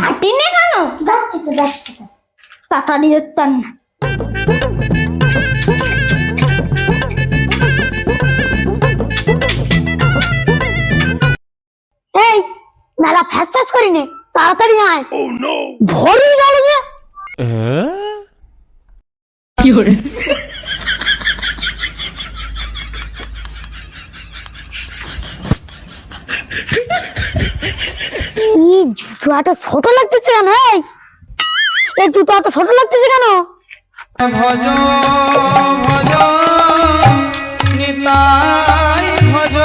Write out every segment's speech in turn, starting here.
হাঁটি নে কেন? যাচ্ছি তো তাড়াতাড়ি যেতাম না। এই মেলা ফ্যাস ফ্যাস করি নে, তাড়াতাড়ি আয়। ভরি গেল যে কি করে এই জুতোটা ছোট লাগতেছে কেন? এই জুতোটা ছোট লাগতেছে কেন? ভজ ভজ নিতাই ভজ।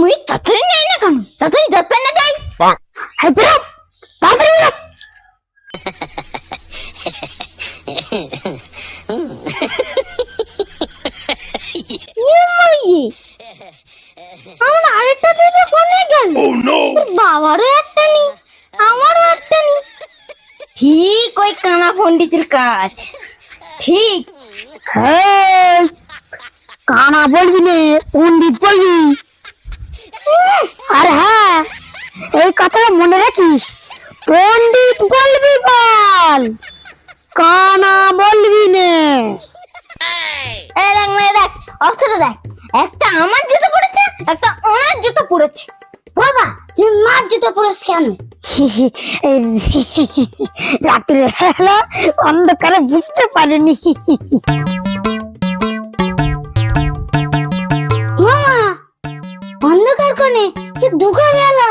মুই তাড়াতাড়ি নেই না কেন? তাড়াতাড়ি যাবেন না যাই। হাই বেরো, তাড়াতাড়ি বেরো। আমার আরেকটা দিদি কোনে গেল? বাবারও একটা নি, আমারও একটা নি। ঠিক ওই কানা পণ্ডিতের কাজ। ঠিক হেই, কানা বলবি নে, পণ্ডিত বলবি। আর হ্যাঁ, এই কথাটা মনে রাখিস, পণ্ডিত বলবি বল, কানা বলবি নে। এই দেখ মেয়ে দেখ, অবস্থাটা দেখ। একটা আমার জুতো পড়েছে, একটা ওনার জুতো পড়েছে। বাবা তুমি মার জুতো পরেছ কেন? রাত্রে বেলা অন্ধকারে বুঝতে পারিনি। মামা অন্ধকার কোনে, যে দুপুর বেলা।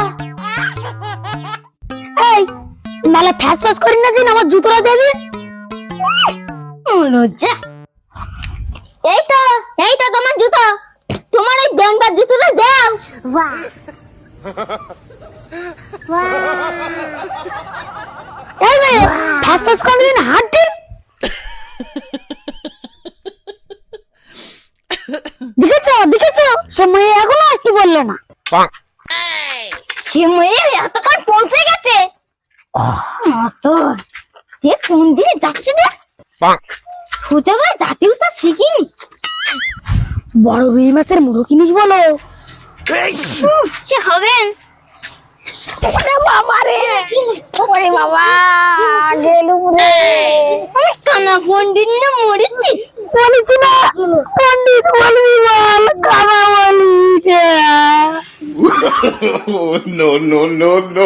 এই মেলা ফ্যাস ফ্যাস করি না দিন, আমার জুতোটা দিয়ে দিন। লজ্জা। এই তো তোমার জুতো। তোমার ওই ড্যাংবার জুতোটা দাও। এই মেয়ে ফ্যাস ফ্যাস করে দিন, হাত দিন। দেখেছো সে মেয়ে এখনো আসতে বললো না। সে মেয়ে এতক্ষণ পৌঁছে গেছে। যে কোন দিকে যাচ্ছে দেখ। সোজা করে জাতিও তা শিখিনি। বড় রুই মাছের মুড়ো কিনিস বলো। সে হবেন। বাবা রে, ওরে বাবা গেলুম রে। কানা পণ্ডিত না মরেছি। বলেছি না পণ্ডিত বলবি বল, কানা বলবি রে। No, no, no, no.